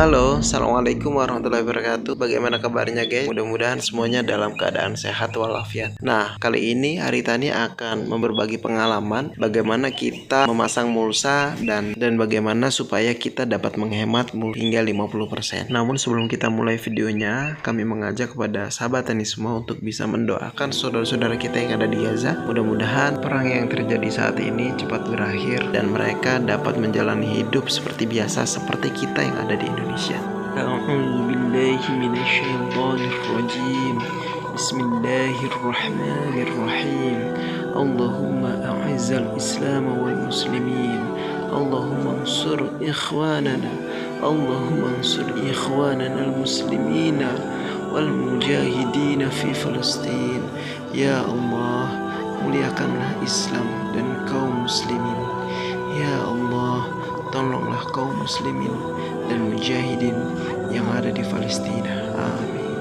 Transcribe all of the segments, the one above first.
Halo, assalamualaikum warahmatullahi wabarakatuh. Bagaimana kabarnya guys? Mudah-mudahan semuanya dalam keadaan sehat walafiat. Nah, kali ini Haritani akan berbagi pengalaman bagaimana kita memasang mulsa dan bagaimana supaya kita dapat menghemat hingga 50%. Namun sebelum kita mulai videonya, kami mengajak kepada sahabat Tani semua untuk bisa mendoakan saudara-saudara kita yang ada di Gaza. Mudah-mudahan perang yang terjadi saat ini cepat berakhir dan mereka dapat menjalani hidup seperti biasa seperti kita yang ada di Indonesia. A'udzu billahi minasyaitonir rajim. Bismillahirrahmanirrahim. Allahumma a'izzal Islam wal muslimin. Allahumma ansur ikhwanana. Allahumma ansur ikhwanana al-muslimina wal mujahidina fi Palestin. Ya Allah, muliakanlah Islam dan kaum muslimin. Ya Allah, tolonglah kaum muslimin dan mujahidin yang ada di Palestina. Amin.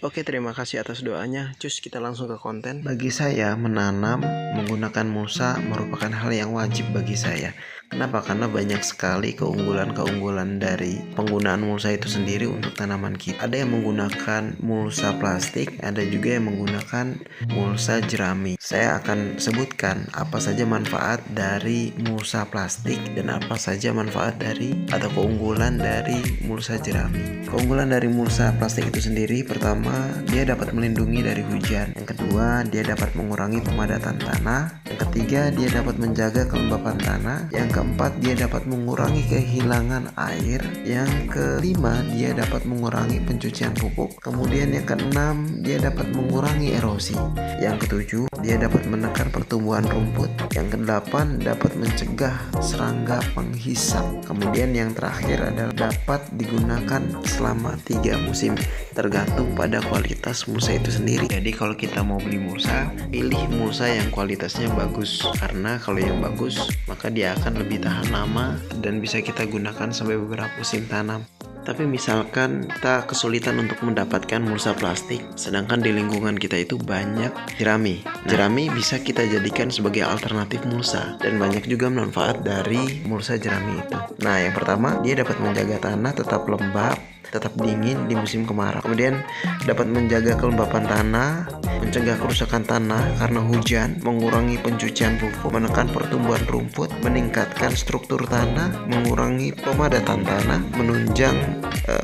Oke, terima kasih atas doanya. Cus, kita langsung ke konten. Bagi saya, menanam menggunakan mulsa merupakan hal yang wajib bagi saya. Kenapa? Karena banyak sekali keunggulan-keunggulan dari penggunaan mulsa itu sendiri untuk tanaman kita. Ada yang menggunakan mulsa plastik, ada juga yang menggunakan mulsa jerami. Saya akan sebutkan apa saja manfaat dari mulsa plastik dan apa saja manfaat dari atau keunggulan dari mulsa jerami. Keunggulan dari mulsa plastik itu sendiri, pertama, dia dapat melindungi dari hujan. Yang kedua, dia dapat mengurangi pemadatan tanah. Yang ketiga, dia dapat menjaga kelembapan tanah. Yang keempat, dia dapat mengurangi kehilangan air. Yang kelima, dia dapat mengurangi pencucian pupuk. Kemudian yang keenam, dia dapat mengurangi erosi. Yang ketujuh, dia dapat menekan pertumbuhan rumput. Yang kedelapan, dapat mencegah serangga penghisap. Kemudian yang terakhir adalah dapat digunakan selama 3 musim, tergantung pada kualitas mulsa itu sendiri. Jadi kalau kita mau beli mulsa, pilih mulsa yang kualitasnya bagus, karena kalau yang bagus maka dia akan lebih tahan lama dan bisa kita gunakan sampai beberapa musim tanam. Tapi misalkan kita kesulitan untuk mendapatkan mulsa plastik, sedangkan di lingkungan kita itu banyak jerami. Jerami bisa kita jadikan sebagai alternatif mulsa dan banyak juga manfaat dari mulsa jerami itu. Nah, yang pertama, dia dapat menjaga tanah tetap lembab, tetap dingin di musim kemarau. Kemudian dapat menjaga kelembapan tanah, mencegah kerusakan tanah karena hujan, mengurangi pencucian pupuk, menekan pertumbuhan rumput, meningkatkan struktur tanah, mengurangi pemadatan tanah, menunjang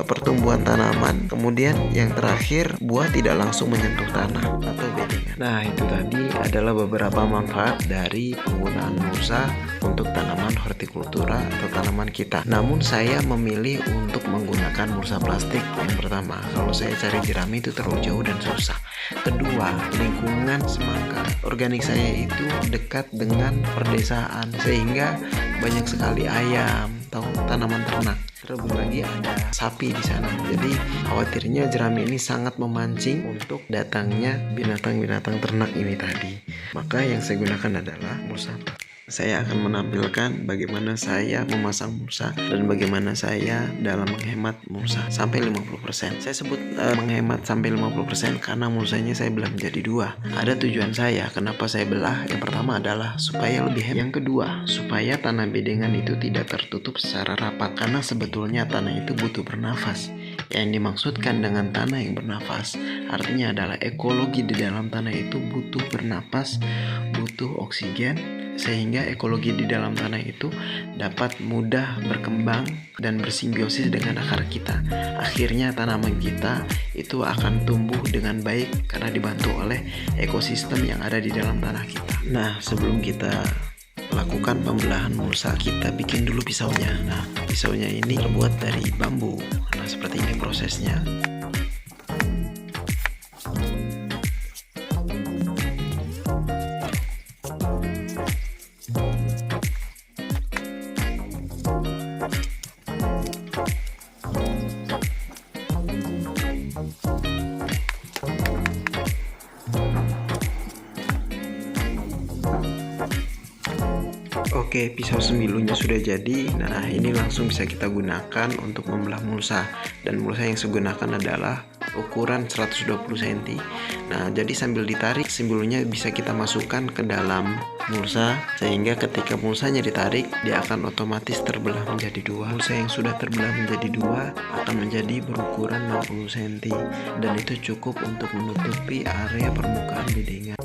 pertumbuhan tanaman. Kemudian yang terakhir, buah tidak langsung menyentuh tanah atau beddingan. Nah, itu tadi adalah beberapa manfaat dari penggunaan mulsa untuk tanaman hortikultura atau tanaman kita. Namun saya memilih untuk menggunakan mulsa plastik. Yang pertama, kalau saya cari jerami itu terlalu jauh dan susah. Kedua, lingkungan semangka organik saya itu dekat dengan perdesaan, sehingga banyak sekali ayam atau tanaman ternak. Terlebih lagi ada sapi di sana. Jadi khawatirnya jerami ini sangat memancing untuk datangnya binatang-binatang ternak ini tadi. Maka yang saya gunakan adalah mulsa. Saya akan menampilkan bagaimana saya memasang mulsa dan bagaimana saya dalam menghemat mulsa sampai 50%. Saya sebut menghemat sampai 50% karena mulsanya saya belah menjadi 2. Ada tujuan saya kenapa saya belah. Yang pertama adalah supaya lebih hemat. Yang kedua, supaya tanah bedengan itu tidak tertutup secara rapat, karena sebetulnya tanah itu butuh bernafas. Yang dimaksudkan dengan tanah yang bernafas artinya adalah ekologi di dalam tanah itu butuh bernapas, butuh oksigen, sehingga ekologi di dalam tanah itu dapat mudah berkembang dan bersimbiosis dengan akar kita. Akhirnya tanaman kita itu akan tumbuh dengan baik karena dibantu oleh ekosistem yang ada di dalam tanah kita. Nah, sebelum kita lakukan pembelahan mulsa, kita bikin dulu pisaunya. Nah, pisaunya ini terbuat dari bambu. Nah, seperti ini prosesnya. Oke, pisau sembilunya sudah jadi. Nah, ini langsung bisa kita gunakan untuk membelah mulsa. Dan mulsa yang saya gunakan adalah ukuran 120 cm. Nah, jadi sambil ditarik simbionya bisa kita masukkan ke dalam mulsa, sehingga ketika mulsanya ditarik dia akan otomatis terbelah menjadi dua. Mulsa yang sudah terbelah menjadi dua akan menjadi berukuran 60 cm, dan itu cukup untuk menutupi area permukaan bedengan.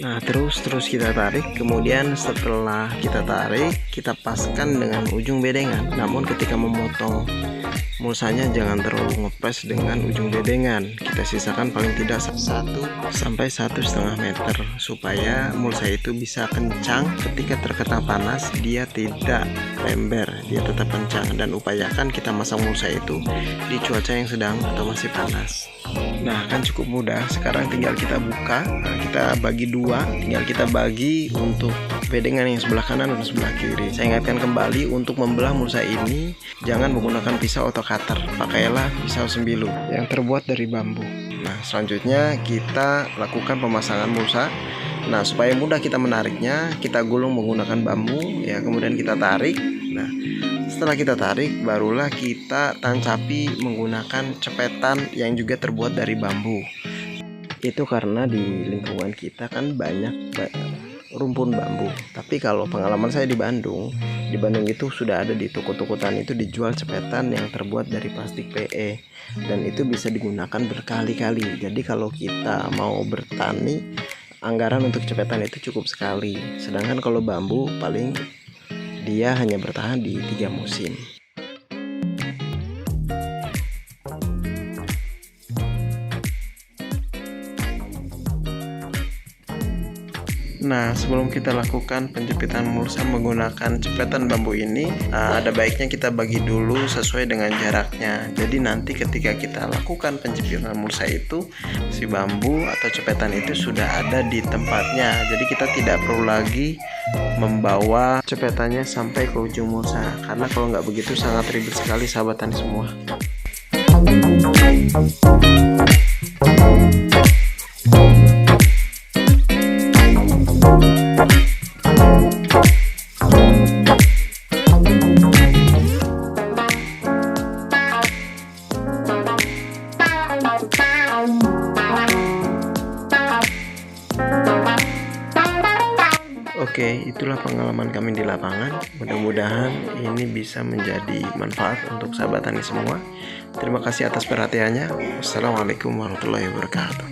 Nah, terus kita tarik. Kemudian setelah kita tarik, kita paskan dengan ujung bedengan. Namun ketika memotong mulsanya jangan terlalu ngepres dengan ujung bedengan. Kita sisakan paling tidak 1 sampai 1,5 meter supaya mulsa itu bisa kencang. Ketika terkena panas dia tidak lember, dia tetap kencang. Dan upayakan kita masang mulsa itu di cuaca yang sedang atau masih panas. Nah, kan cukup mudah. Sekarang tinggal kita buka. Nah, kita bagi dua. Tinggal kita bagi untuk bedengan yang sebelah kanan dan sebelah kiri. Saya ingatkan kembali, untuk membelah mulsa ini jangan menggunakan pisau atau cutter. Pakailah pisau sembilu yang terbuat dari bambu. Nah, selanjutnya kita lakukan pemasangan mulsa. Nah, supaya mudah kita menariknya, kita gulung menggunakan bambu ya, kemudian kita tarik. Nah, setelah kita tarik, barulah kita tancapi menggunakan cepetan yang juga terbuat dari bambu. Itu karena di lingkungan kita kan banyak rumpun bambu. Tapi kalau pengalaman saya di Bandung itu sudah ada di toko-toko tani itu dijual cepetan yang terbuat dari plastik PE, dan itu bisa digunakan berkali-kali. Jadi kalau kita mau bertani, anggaran untuk cepetan itu cukup sekali. Sedangkan kalau bambu paling dia hanya bertahan di 3 musim. Nah, sebelum kita lakukan penjepitan mulsa menggunakan cepetan bambu ini, ada baiknya kita bagi dulu sesuai dengan jaraknya. Jadi nanti ketika kita lakukan penjepitan mulsa itu, si bambu atau cepetan itu sudah ada di tempatnya. Jadi kita tidak perlu lagi membawa cepetannya sampai ke ujung mulsa, karena kalau nggak begitu sangat ribet sekali sahabat tani semua. Oke, itulah pengalaman kami di lapangan. Mudah-mudahan ini bisa menjadi manfaat untuk sahabat tani semua. Terima kasih atas perhatiannya. Wassalamualaikum warahmatullahi wabarakatuh.